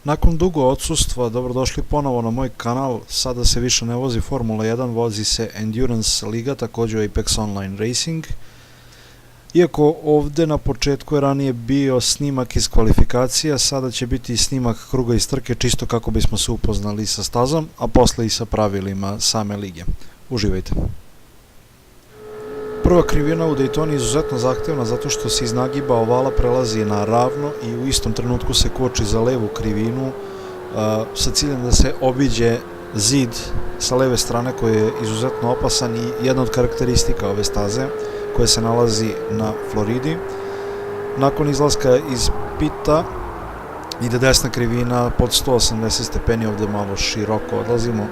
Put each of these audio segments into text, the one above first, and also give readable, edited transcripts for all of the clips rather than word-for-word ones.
Nakon dugo odsustva, dobrodošli ponovo na moj kanal. Sada se više ne vozi Formula 1, vozi se Endurance Liga, također Apex Online Racing. Iako ovdje na početku je ranije bio snimak iz kvalifikacija, sada će biti snimak kruga iz trke čisto kako bismo se upoznali sa stazom, a posle i sa pravilima same lige. Uživajte. Prva krivina u Daytoni je izuzetno zahtevna zato što se iz nagiba ovala prelazi na ravno i u istom trenutku se koči za levu krivinu sa ciljem da se obiđe zid sa leve strane koji je izuzetno opasan i jedna od karakteristika ove staze koja se nalazi na Floridi. Nakon izlaska iz pita ide desna krivina pod 180 stepeni, ovdje malo široko odlazimo,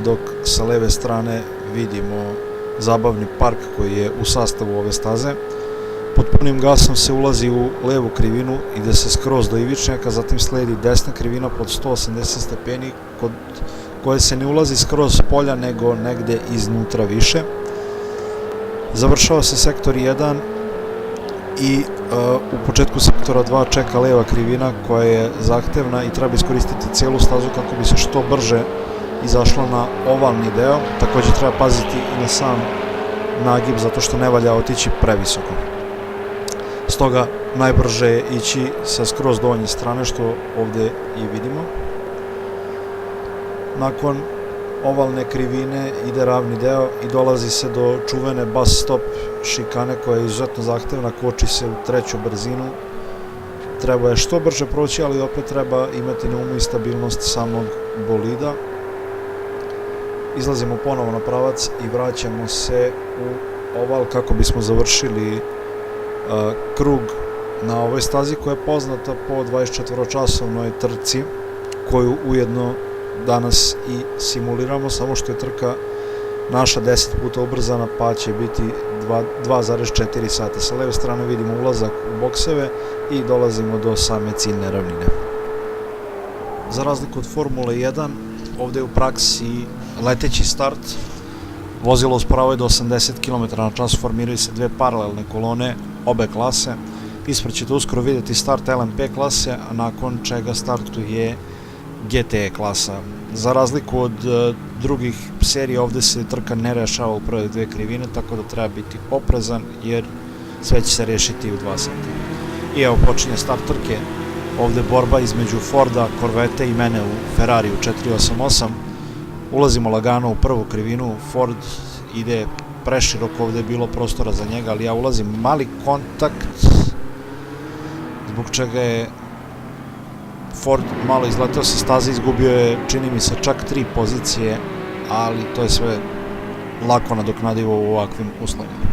dok sa leve strane vidimo zabavni park koji je u sastavu ove staze. Pod punim gasom se ulazi u levu krivinu, ide se skroz do ivičnjaka, zatim sledi desna krivina pod 180 stepeni kod koje se ne ulazi skroz s polja nego negde iznutra više. Završava se sektor 1 i u početku sektora 2 čeka leva krivina koja je zahtevna i treba iskoristiti cijelu stazu kako bi se što brže izašlo na ovalni deo. Također treba paziti i na sam nagib zato što ne valja otići previsoko. Stoga najbrže je ići sa skroz donje strane što ovdje i vidimo. Nakon ovalne krivine ide ravni deo i dolazi se do čuvene bus stop šikane koja je izuzetno zahtevna, koči se u treću brzinu. Treba je što brže proći, ali opet treba imati na umu i stabilnost samog bolida. Izlazimo ponovo na pravac i vraćamo se u oval kako bismo završili krug na ovoj stazi koja je poznata po 24-časovnoj trci koju ujedno danas i simuliramo, samo što je trka naša 10 puta ubrzana pa će biti 2,4 sata. Sa leve strane vidimo ulazak u bokseve i dolazimo do same ciljne ravnine. Za razliku od Formule 1, ovdje je u praksi leteći start. Vozilo usporavaju do 80 km/h, formiraju se dve paralelne kolone obe klase. Ispred ćete uskoro vidjeti start LMP klase, a nakon čega startuje GTE klasa. Za razliku od drugih serija, ovdje se trka ne rešava u prve dve krivine, tako da treba biti oprezan jer sve će se rešiti u 2 sata. I evo počinje start trke. Ovdje borba između Forda, Corvette i mene u Ferrariju 488. Ulazimo lagano u prvu krivinu, Ford ide preširoko, ovdje je bilo prostora za njega, ali ja ulazim, mali kontakt, zbog čega je Ford malo izletao sa staze, izgubio je, čini mi se, čak 3 pozicije, ali to je sve lako nadoknadivo u ovakvim uslovima.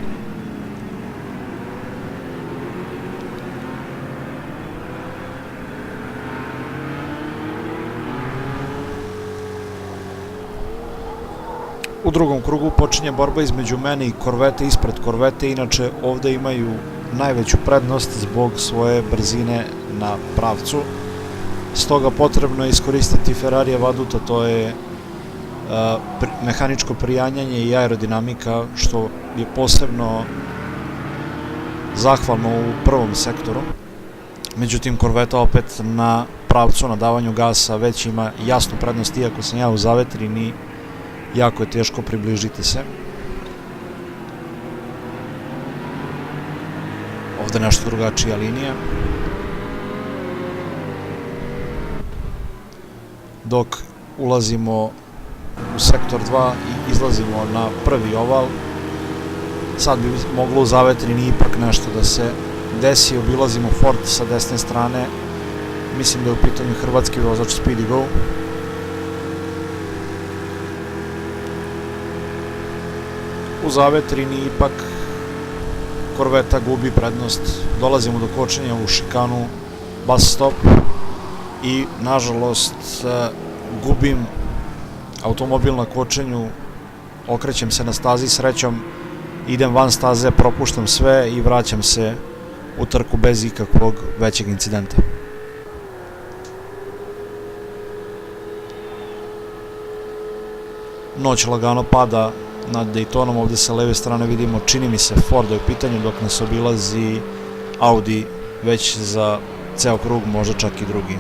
U drugom krugu počinje borba između mene i Corvette ispred Corvette, inače ovdje imaju najveću prednost zbog svoje brzine na pravcu. Stoga potrebno je iskoristiti Ferrarijev adut, a to je mehaničko prijanjanje i aerodinamika, što je posebno zahvalno u prvom sektoru. Međutim, Corvette opet na pravcu, na davanju gasa već ima jasnu prednost, iako sam ja u zavetrini, jako je teško približiti se. Ovdje nešto drugačija linija. Dok ulazimo u sektor 2 i izlazimo na prvi oval, sad bi moglo u zavetrini ipak nešto da se desi. Obilazimo Ford sa desne strane, mislim da je u pitanju hrvatski vozač Speedy Go. U zavetrini ipak Corvette gubi prednost, dolazimo do kočenja u šikanu bus stop i nažalost gubim automobil na kočenju, okrećem se na stazi, srećom idem van staze, propuštam sve i vraćam se u trku bez ikakvog većeg incidenta. Noć lagano pada nad Daytonom, ovdje sa leve strane vidimo, čini mi se, Ford je u pitanju, dok nas obilazi Audi već za ceo krug, možda čak i drugi.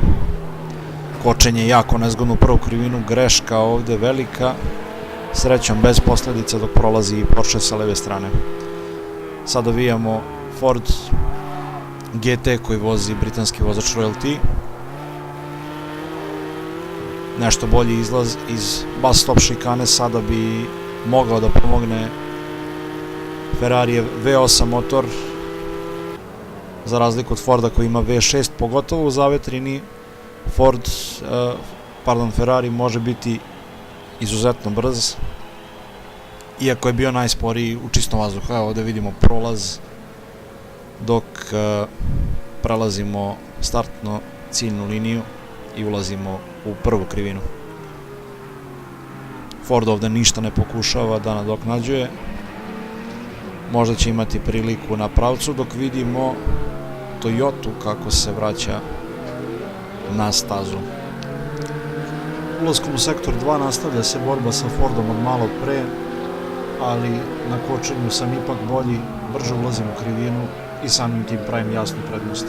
Kočenje jako nezgodno u prvu krivinu, greška ovde velika, srećom bez posledica dok prolazi i Porsche sa leve strane. Sad dovijamo Ford GT koji vozi britanski vozač Royal T. Nešto bolji izlaz iz bus stop šikane sada bi mogao da pomogne Ferrarijev V8 motor, za razliku od Forda koji ima V6, pogotovo u zavetrini. Ferrari može biti izuzetno brz, iako je bio najsporiji u čistom vazduhu. Evo ovde vidimo prolaz dok prelazimo startno ciljnu liniju i ulazimo u prvu krivinu. Ford ovde ništa ne pokušava da nadoknađuje, možda će imati priliku na pravcu, dok vidimo Toyotu kako se vraća na stazu. Ulaskom u sektor 2 nastavlja se borba sa Fordom od malo pre, ali na kočenju sam ipak bolji, brže ulazim u krivinu i samim tim pravim jasnu prednost.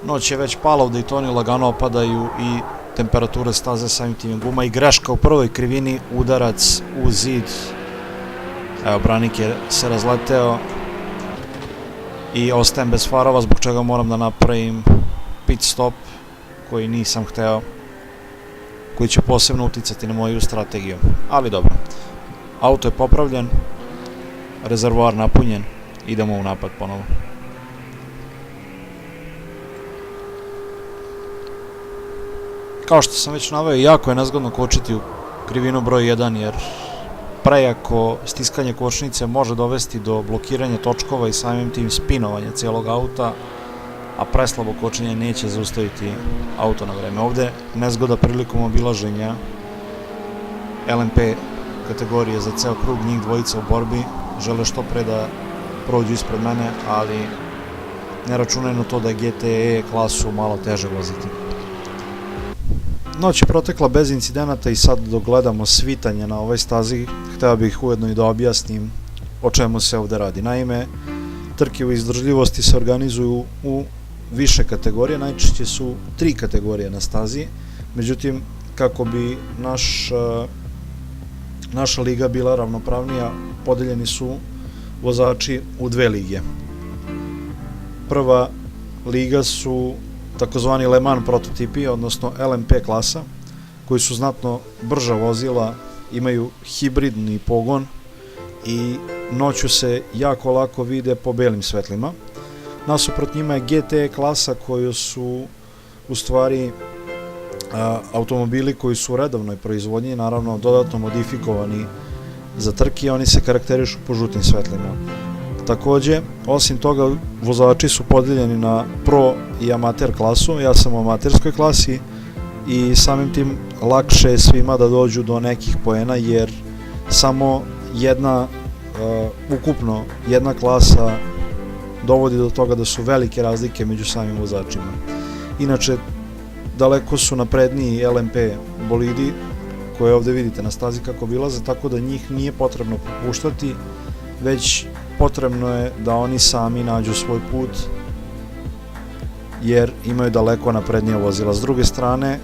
Noć je već pala, u Daytoni lagano opadaju i temperature staze, samim tim guma i greška u prvoj krivini, udarac u zid. Evo, branik je se razleteo i ostajem bez farova, zbog čega moram da napravim pit stop koji nisam hteo, koji će posebno uticati na moju strategiju, ali dobro. Auto je popravljen, rezervoar napunjen, idemo u napad ponovo. Kao što sam već naveo, jako je nezgodno kočiti u krivinu broj 1, jer prejako stiskanje kočnice može dovesti do blokiranja točkova i samim tim spinovanja cijelog auta, a preslabo kočenje neće zaustaviti auto na vreme. Ovde nezgoda prilikom obilaženja LMP kategorije za ceo krug, njih dvojica u borbi, žele što pre da prođu ispred mene, ali ne računaju na to da je GTE klasu malo teže voziti. Noć je protekla bez incidenata i sad dok gledamo svitanje na ovoj stazi, hteo bih ujedno i da objasnim o čemu se ovde radi. Naime, trke u izdržljivosti se organizuju u više kategorije, najčešće su 3 kategorije na stazi, međutim, kako bi naša liga bila ravnopravnija, podeljeni su vozači u 2 lige. Prva liga su takozvani Le Mans prototipi, odnosno LMP klasa, koji su znatno brža vozila, imaju hibridni pogon i noću se jako lako vide po belim svetlima. Nasuprot njima je GT klasa, koju su u stvari automobili koji su u redovnoj proizvodnji, naravno dodatno modifikovani za trke, oni se karakterišu po žutim svetlima. Takođe, osim toga, vozači su podeljeni na pro i amater klasu. Ja sam u amaterskoj klasi i samim tim lakše je svima da dođu do nekih poena, jer samo ukupno jedna klasa dovodi do toga da su velike razlike među samim vozačima. Inače, daleko su napredniji LMP bolidi, koje ovde vidite na stazi kako obilaze, tako da njih nije potrebno popuštati, već potrebno je da oni sami nađu svoj put, jer imaju daleko naprednija vozila. S druge strane,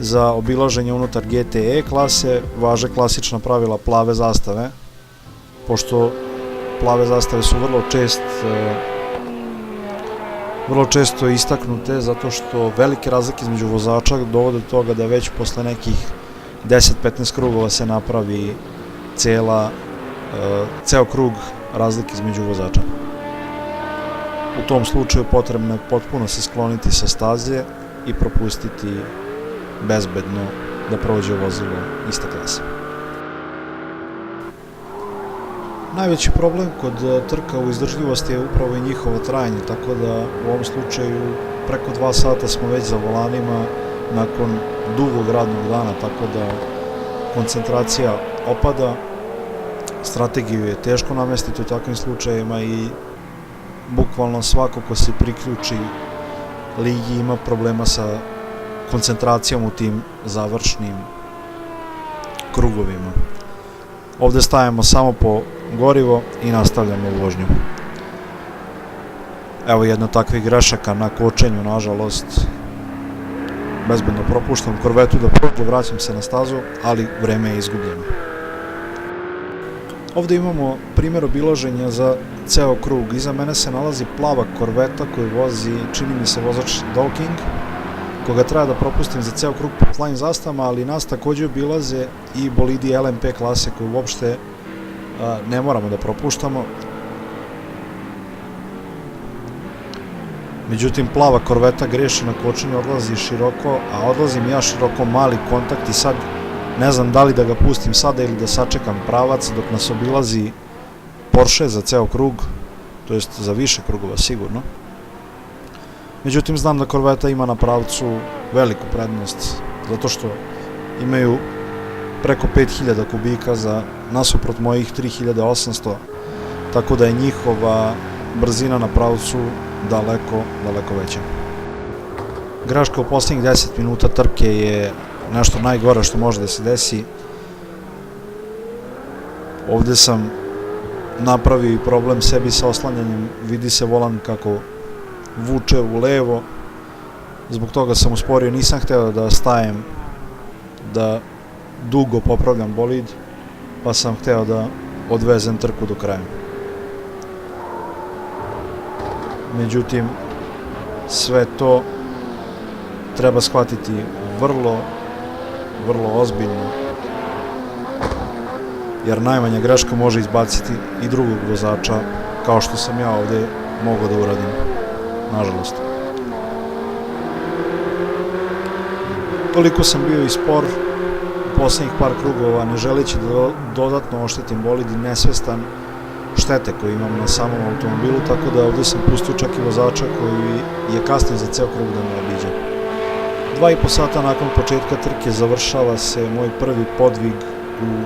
za obilaženje unutar GTE klase važe klasična pravila plave zastave, pošto plave zastave su vrlo često istaknute, zato što velike razlike između vozača dovode do toga da već posle nekih 10-15 krugova se napravi ceo krug razlike između vozača. U tom slučaju potrebno je potpuno se skloniti sa staze i propustiti bezbedno da prođe vozilo iste klase. Najveći problem kod trka u izdržljivosti je upravo i njihovo trajanje, tako da u ovom slučaju preko 2 sata smo već za volanima nakon dugog radnog dana, tako da koncentracija opada, strategiju je teško namestiti u takvim slučajevima i bukvalno svako ko se priključi ligi ima problema sa koncentracijom u tim završnim krugovima. Ovde stajemo samo po gorivo i nastavljamo vožnju. Evo jedno takvih grešaka na kočenju, nažalost. Bezbedno propuštam Korvetu da prođe, vraćam se na stazu, ali vreme je izgubljeno. Ovdje imamo primjer obilaženja za ceo krug. Iza mene se nalazi plava Korveta koju vozi, čini mi se, vozač Dawking, koga treba da propustim za ceo krug pod flying zastavama, ali nas također obilaze i bolidi LMP klase koju uopšte ne moramo da propuštamo. Međutim, plava Korveta greši na kočenju, odlazi široko, a odlazim ja široko, mali kontakt i sad ne znam da li da ga pustim sada ili da sačekam pravac dok nas obilazi Porsche za ceo krug, to jest za više krugova sigurno. Međutim, znam da Korveta ima na pravcu veliku prednost, zato što imaju preko 5000 kubika nasuprot mojih 3800, tako da je njihova brzina na pravcu daleko veća. Greška u posljednjih 10 minuta trke je nešto najgore što može da se desi. Ovdje sam napravio i problem sebi sa oslanjanjem, vidi se volan kako vuče u levo, zbog toga sam usporio, nisam hteo da stajem, da dugo popravljam bolid, pa sam hteo da odvezem trku do kraja. Međutim, sve to treba shvatiti vrlo ozbiljno, jer najmanja greška može izbaciti i drugog vozača, kao što sam ja ovdje mogao da uradim, nažalost. Toliko sam bio i spor u posljednjih par krugova, ne želeći da dodatno oštetim bolid i nesvestan štete koje imam na samom automobilu, tako da ovdje sam pustio čak i vozača koji je kasnije za ceo krug da me obiđe. 2,5 sata nakon početka trke završava se moj prvi podvig u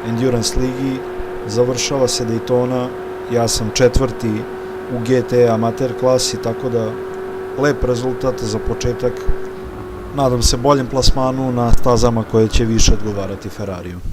Endurance ligi, završava se Daytona, ja sam četvrti u GT amater klasi, tako da lep rezultat za početak. Nadam se boljem plasmanu na stazama koje će više odgovarati Ferrariju.